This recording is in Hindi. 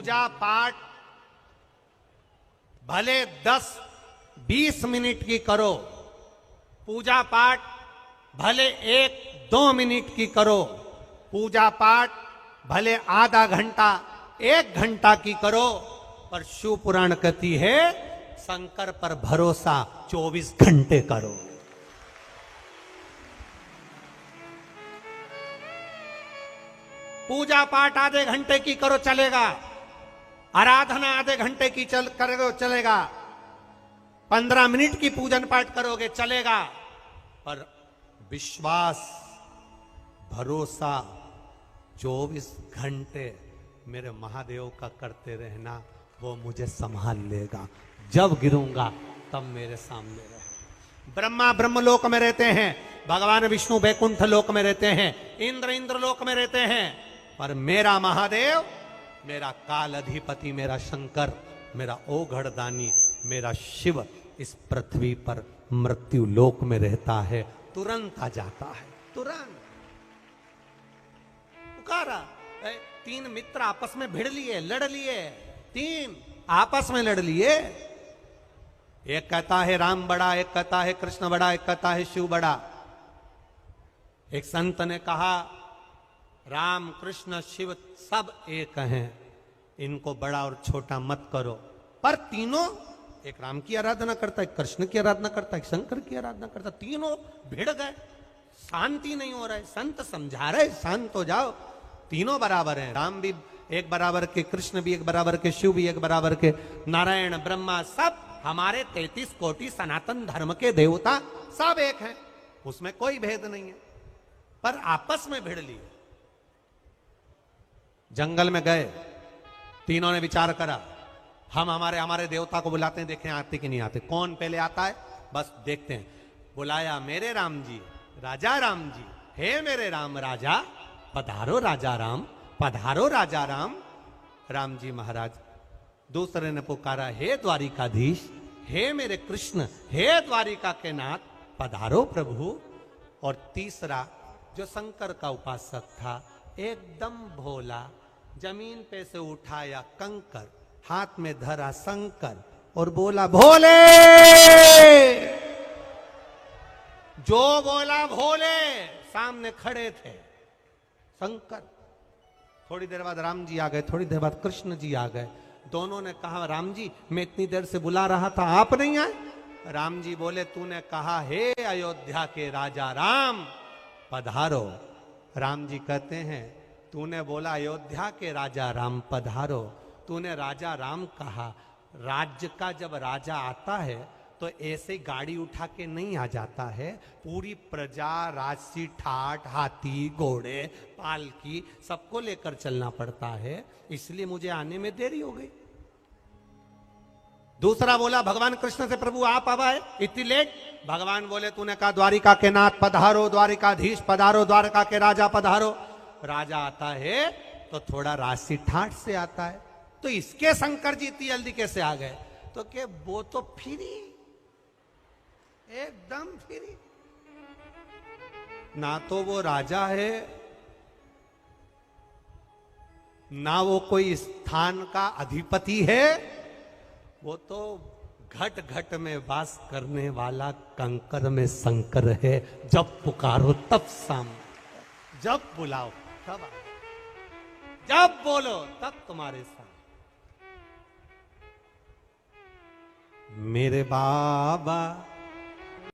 पूजा पाठ भले 10-20 मिनट की करो, पूजा पाठ भले 1-2 मिनट की करो, पूजा पाठ भले आधा घंटा 1 घंटा की करो, पर शिव पुराण कहती है शंकर पर भरोसा 24 घंटे करो। पूजा पाठ आधे घंटे की करो चलेगा, आराधना आधे घंटे की करो चलेगा, 15 मिनट की पूजन पाठ करोगे चलेगा, पर विश्वास भरोसा 24 घंटे मेरे महादेव का करते रहना, वो मुझे संभाल लेगा। जब गिरूंगा तब मेरे सामने रहे। ब्रह्मा ब्रह्मलोक में रहते हैं, भगवान विष्णु वैकुंठ लोक में रहते हैं, इंद्र इंद्रलोक में रहते हैं, पर मेरा महादेव, मेरा काल अधिपति, मेरा शंकर, मेरा ओघड़दानी, मेरा शिव इस पृथ्वी पर मृत्यु लोक में रहता है। तुरंत आ जाता है, तुरंत पुकारा। 3 मित्र आपस में भिड़ लिए, लड़ लिए, 3 आपस में लड़ लिए। एक कहता है राम बड़ा, एक कहता है कृष्ण बड़ा, एक कहता है शिव बड़ा। एक संत ने कहा राम कृष्ण शिव सब एक हैं, इनको बड़ा और छोटा मत करो। पर तीनों, एक राम की आराधना करता है, कृष्ण की आराधना करता है, शंकर की आराधना करता है, तीनों भिड़ गए, शांति नहीं हो रहा है। संत समझा रहे शांत हो जाओ, तीनों बराबर हैं, राम भी एक बराबर के, कृष्ण भी एक बराबर के, शिव भी एक बराबर के, नारायण ब्रह्मा सब हमारे 33 कोटि सनातन धर्म के देवता सब एक हैं, उसमें कोई भेद नहीं है। पर आपस में भिड़ लिए। जंगल में गए, तीनों ने विचार करा, हम हमारे देवता को बुलाते हैं, देखें आते कि नहीं आते, कौन पहले आता है बस देखते हैं। बुलाया, मेरे राम जी, राजा राम जी, हे मेरे राम राजा, पधारो राजा राम, पधारो राजा राम। राम जी महाराज। दूसरे ने पुकारा, हे द्वारिकाधीश, हे मेरे कृष्ण, हे द्वारिका के नाथ, पधारो प्रभु। और तीसरा जो शंकर का उपासक था, एकदम भोला, जमीन पे से उठाया कंकर, हाथ में धरा शंकर और बोला भोले। जो बोला भोले, सामने खड़े थे शंकर। थोड़ी देर बाद राम जी आ गए, थोड़ी देर बाद कृष्ण जी आ गए। दोनों ने कहा, राम जी मैं इतनी देर से बुला रहा था, आप नहीं आए? राम जी बोले, तूने कहा हे अयोध्या के राजा राम पधारो। राम जी कहते हैं, तूने बोला अयोध्या के राजा राम पधारो, तूने राजा राम कहा। राज्य का जब राजा आता है तो ऐसे गाड़ी उठा के नहीं आ जाता है, पूरी प्रजा, राजसी ठाट, हाथी, घोड़े, पालकी सबको लेकर चलना पड़ता है, इसलिए मुझे आने में देरी हो गई। दूसरा बोला, भगवान कृष्ण से, प्रभु आप अब आए इतनी लेट? भगवान बोले, तूने कहा द्वारिका के नाथ पधारो, द्वारिकाधीश पधारो, द्वारका के राजा पधारो। राजा आता है तो थोड़ा राशि ठाट से आता है, तो इसके शंकर जी इतनी जल्दी कैसे आ गए? तो के वो तो फ्री, एकदम फ्री, ना तो वो राजा है, ना वो कोई स्थान का अधिपति है, वो तो घट घट में वास करने वाला कंकर में शंकर है। जब पुकारो तब सामने, जब बुलाओ तब आओ, जब बोलो तब तुम्हारे साथ। मेरे बाबा